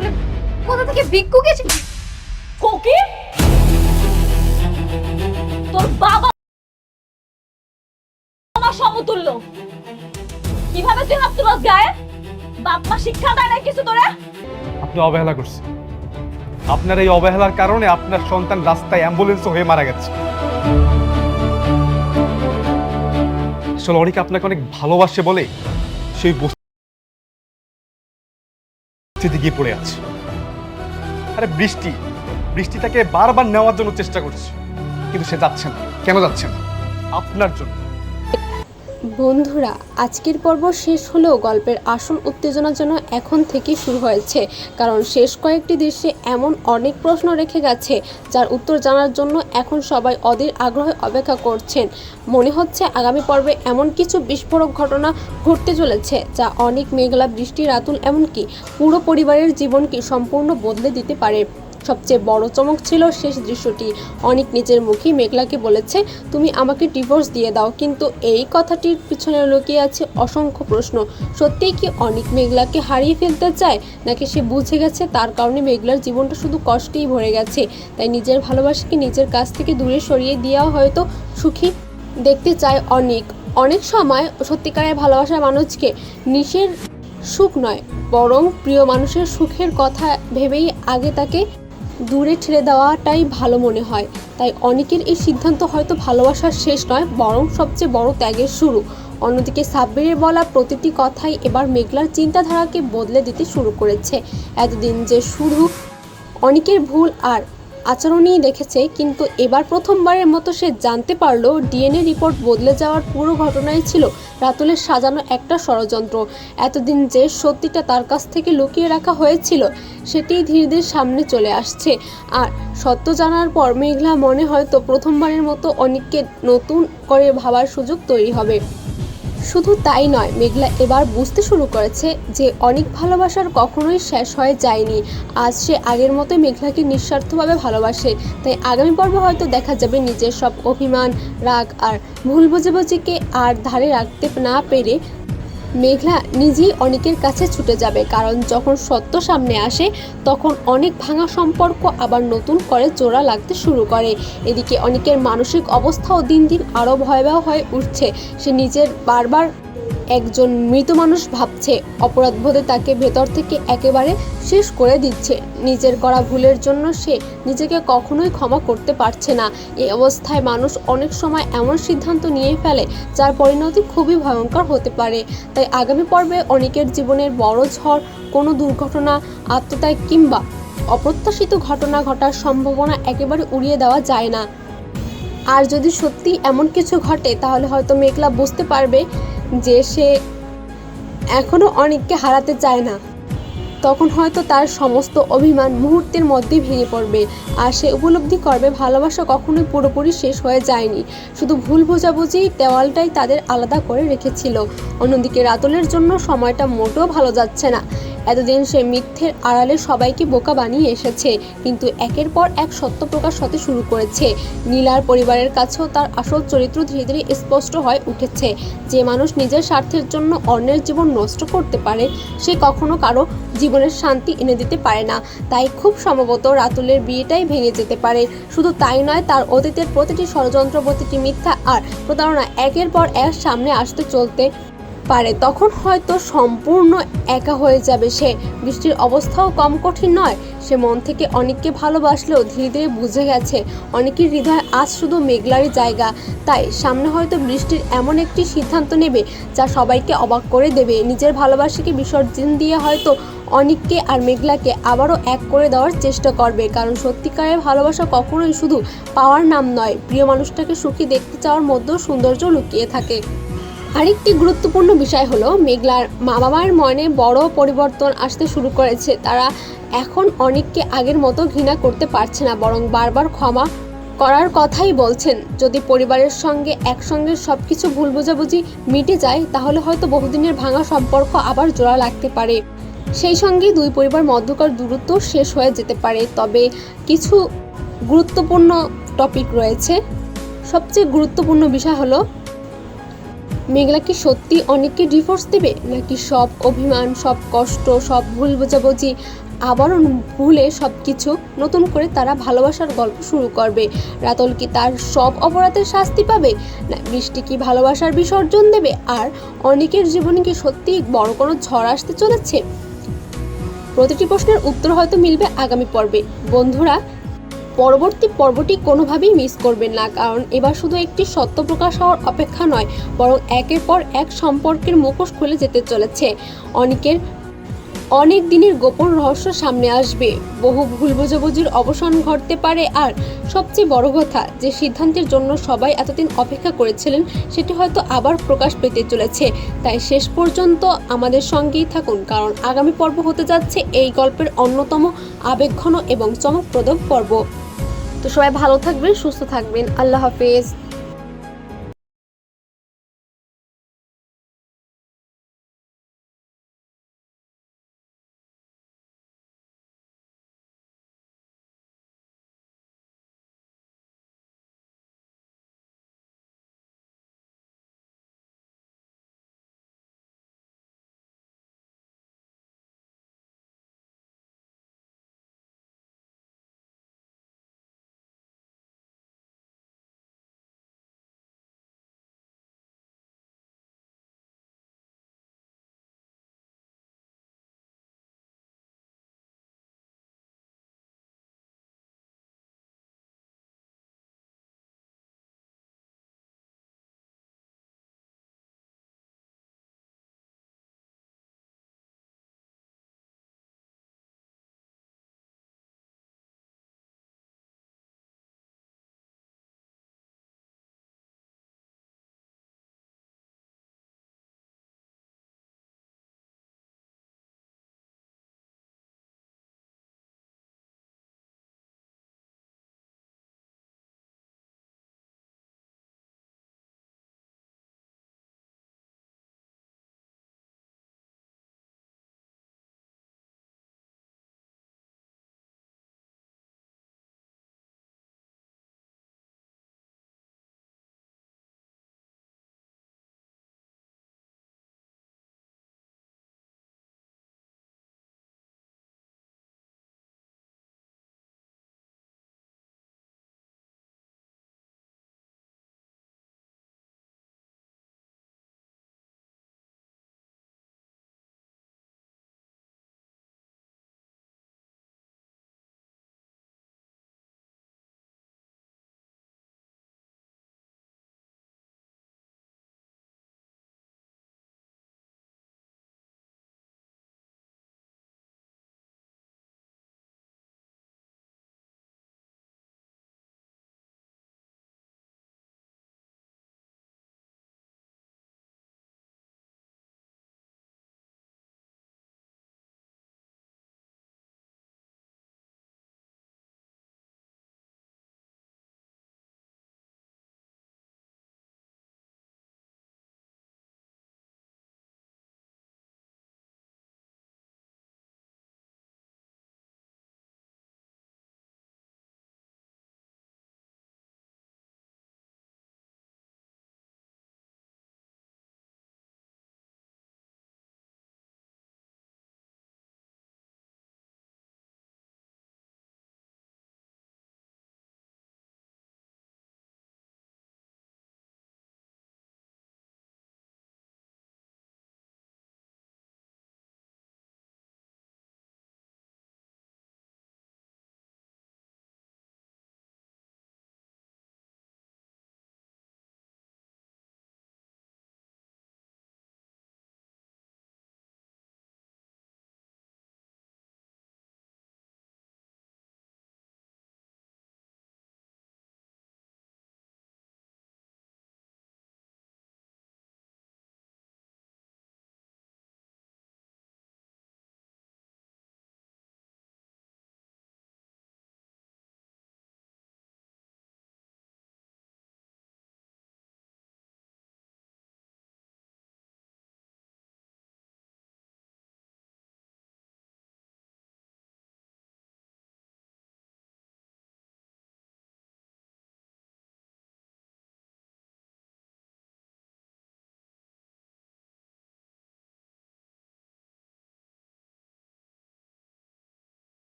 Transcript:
আসলে কোথা থেকে ভিক্ষুক এসে কোকি তোর বাবা আমার সমতুল্য, কিভাবে তুই হাত তুলস গায়ে? বাপ মা শিক্ষা দেয় না কিছু তোরে? আপনি অবহেলা করছেন। আপনার এই অবহেলার কারণে আপনার সন্তান রাস্তায় অ্যাম্বুলেন্স হয়ে মারা গেছে। আসলে অনেকে আপনাকে অনেক ভালোবাসে বলে সেই বস্তিতে গিয়ে পড়ে আছে। আরে বৃষ্টি তাকে বারবার নেওয়ার জন্য চেষ্টা করছে, কিন্তু সে যাচ্ছে না। কেন যাচ্ছে না? আপনার জন্য। বন্ধুরা, আজকের পর্ব শেষ হলেও গল্পের আসল উত্তেজনা যেন এখন থেকেই শুরু হয়েছে, কারণ শেষ কয়েকটি দৃশ্যে এমন অনেক প্রশ্ন রেখে গেছে যার উত্তর জানার জন্য এখন সবাই অধীর আগ্রহে অপেক্ষা করছেন। মনে হচ্ছে আগামী পর্বে এমন কিছু বিস্ফোরক ঘটনা ঘটতে চলেছে যা অনেক, মেঘলা, বৃষ্টি, রাতুল এমনকি পুরো পরিবারের জীবনকে সম্পূর্ণ বদলে দিতে পারে। সবচেয়ে বড় চমক ছিল শেষ দৃশ্যটি। অনেক নিজের মুখেই মেঘলাকে বলেছে, তুমি আমাকে ডিভোর্স দিয়ে দাও, কিন্তু এই কথাটির পিছনে লুকিয়ে আছে অসংখ্য প্রশ্ন। সত্যিই কি অনেক মেঘলাকে হারিয়ে ফেলতে চায়, নাকি সে বুঝে গেছে তার কারণে মেঘলার জীবনটা শুধু কষ্টেই ভরে গেছে, তাই নিজের ভালোবাসাকে নিজের কাছ থেকে দূরে সরিয়ে দেওয়া হয়তো সুখী দেখতে চায় অনেক সময় সত্যিকারের ভালোবাসার মানুষকে নিজের সুখ নয়, বরং প্রিয় মানুষের সুখের কথা ভেবেই আগে তাকে দূরে ঠেলে দেওয়াটাই ভালো মনে হয়। তাই অনেকের এই সিদ্ধান্ত হয়তো ভালোবাসার শেষ নয়, বরং সবচেয়ে বড় ত্যাগের শুরু। অন্যদিকে সাব্বিরের বলা প্রতিটি কথাই এবার মেঘলার চিন্তাধারাকে বদলে দিতে শুরু করেছে। এতদিন যে শুধু অনেকের ভুল আর আচরণই দেখেছে, কিন্তু এবার প্রথমবারের মতো সে জানতে পারল ডিএনএ রিপোর্ট বদলে যাওয়ার পুরো ঘটনাই ছিল রাতুলের সাজানো একটা ষড়যন্ত্র। এতদিন যে সত্যিটা তার কাছ থেকে লুকিয়ে রাখা হয়েছিল সেটি ধীরে ধীরে সামনে চলে আসছে। আর সত্য জানার পর মেঘলা মনে হয়তো প্রথমবারের মতো অনেককে নতুন করে ভাবার সুযোগ তৈরি হবে। শুধু তাই নয়, মেঘলা এবার বুঝতে শুরু করেছে যে অনেক ভালোবাসার কখনোই শেষ হয়ে যায়নি। আজ সে আগের মতোই মেঘলাকে নিঃস্বার্থভাবে ভালোবাসে। তাই আগামী পর্বে হয়তো দেখা যাবে নিজের সব অভিমান, রাগ আর ভুল বোঝাবুঝিকে আর ধারে রাখতে না পেরে মেঘলা নিজেই অনেকের কাছে ছুটে যাবে। কারণ যখন সত্য সামনে আসে তখন অনেক ভাঙা সম্পর্ক আবার নতুন করে জোড়া লাগতে শুরু করে। এদিকে অনেকের মানসিক অবস্থাও দিন দিন আরও ভয়াবহ হয়ে উঠছে। সে নিজের বারবার একজন মৃত মানুষ ভাবছে, অপরাধবোধে তাকে ভেতর থেকে একেবারে শেষ করে দিচ্ছে। নিজের করা ভুলের জন্য সে নিজেকে কখনোই ক্ষমা করতে পারছে না। এই অবস্থায় মানুষ অনেক সময় এমন সিদ্ধান্ত নিয়ে ফেলে যার পরিণতি খুবই ভয়ঙ্কর হতে পারে। তাই আগামী পর্বে অনেকের জীবনের বড় ঝড়, কোনো দুর্ঘটনা, আত্মত্যাগ কিংবা অপ্রত্যাশিত ঘটনা ঘটার সম্ভাবনা একেবারে উড়িয়ে দেওয়া যায় না। আর যদি সত্যি এমন কিছু ঘটে তাহলে হয়তো মেঘলা বুঝতে পারবে যে সে এখনও অনেককে হারাতে চায় না। তখন হয়তো তার সমস্ত অভিমান মুহূর্তের মধ্যে ভেঙে পড়বে, আর সে উপলব্ধি করবে ভালোবাসা কখনোই পুরোপুরি শেষ হয়ে যায়নি, শুধু ভুল বোঝাবুঝি দেওয়ালটাই তাদের আলাদা করে রেখেছিল। অন্যদিকে রাতুলের জন্য সময়টা মোটেও ভালো যাচ্ছে না। এতদিন সে মিথ্যের আড়ালে সবাইকে বোকা বানিয়ে এসেছে, কিন্তু একের পর এক সত্য প্রকাশ হতে শুরু করেছে। নীলার পরিবারের কাছেও তার আসল চরিত্র ধীরে ধীরে স্পষ্ট হয়ে উঠেছে। যে মানুষ নিজের স্বার্থের জন্য অন্যের জীবন নষ্ট করতে পারে সে কখনো কারো জীবনের শান্তি এনে দিতে পারে না। তাই খুব সম্ভবত রাতুলের বিয়েটাই ভেঙে যেতে পারে। শুধু তাই নয়, তার অতীতের প্রতিটি ষড়যন্ত্র, প্রতিটি মিথ্যা আর প্রতারণা একের পর এক সামনে আসতে চলতে পারে। তখন হয়তো সম্পূর্ণ একা হয়ে যাবে সে। বৃষ্টির অবস্থাও কম কঠিন নয়। সে মন থেকে অনেককে ভালোবাসলেও ধীরে ধীরে বুঝে গেছে অনেকের হৃদয় আজ শুধু মেঘলারই জায়গা। তাই সামনে হয়তো বৃষ্টির এমন একটি সিদ্ধান্ত নেবে যা সবাইকে অবাক করে দেবে। নিজের ভালোবাসাকে বিসর্জন দিয়ে হয়তো অনেককে আর মেঘলাকে আবারও এক করে দেওয়ার চেষ্টা করবে। কারণ সত্যিকারের ভালোবাসা কখনোই শুধু পাওয়ার নাম নয়, প্রিয় মানুষটাকে সুখী দেখতে চাওয়ার মধ্যেও সৌন্দর্য লুকিয়ে থাকে। আরেকটি গুরুত্বপূর্ণ বিষয় হলো মেঘলার মা বাবার মনে বড় পরিবর্তন আসতে শুরু করেছে। তারা এখন অনেককে আগের মতো ঘৃণা করতে পারছে না, বরং বারবার ক্ষমা করার কথাই বলছেন। যদি পরিবারের সঙ্গে একসঙ্গে সবকিছু ভুল বোঝাবুঝি মিটে যায় তাহলে হয়তো বহুদিনের ভাঙা সম্পর্ক আবার জোড়া লাগতে পারে। সেই সঙ্গে দুই পরিবার মধ্যকার দূরত্ব শেষ হয়ে যেতে পারে। তবে কিছু গুরুত্বপূর্ণ টপিক রয়েছে। সবচেয়ে গুরুত্বপূর্ণ বিষয় হলো মেঘলা কি সত্যি অনেককে ডিভোর্স দেবে, নাকি সব অভিমান, সব কষ্ট, সব ভুল বোঝাবুঝি আবারও ভুলে সব কিছু নতুন করে তারা ভালোবাসার গল্প শুরু করবে। রাতুল কি তার সব অপরাধের শাস্তি পাবে, না বৃষ্টি কি ভালোবাসার বিসর্জন দেবে, আর অনেকের জীবনে কি সত্যি বড় কোনো ঝড় আসতে চলেছে? প্রতিটি প্রশ্নের উত্তর হয়তো মিলবে আগামী পর্বে। বন্ধুরা, পরবর্তী পর্বটি কোনোভাবেই মিস করবেন না, কারণ এবার শুধু একটি সত্য প্রকাশ হওয়ার অপেক্ষা নয়, বরং একের পর এক সম্পর্কের মুখোশ খুলে যেতে চলেছে। অনেক দিনের গোপন রহস্য সামনে আসবে, বহু ভুল বোঝাবুঝির অবসান ঘটতে পারে, আর সবচেয়ে বড় কথা, যে সিদ্ধান্তের জন্য সবাই এতদিন অপেক্ষা করেছিলেন সেটি হয়তো আবার প্রকাশ পেতে চলেছে। তাই শেষ পর্যন্ত আমাদের সঙ্গেই থাকুন, কারণ আগামী পর্ব হতে যাচ্ছে এই গল্পের অন্যতম আবেগঘন এবং চমকপ্রদ পর্ব। তো সবাই ভালো থাকবেন, সুস্থ থাকবেন। আল্লাহ হাফেজ।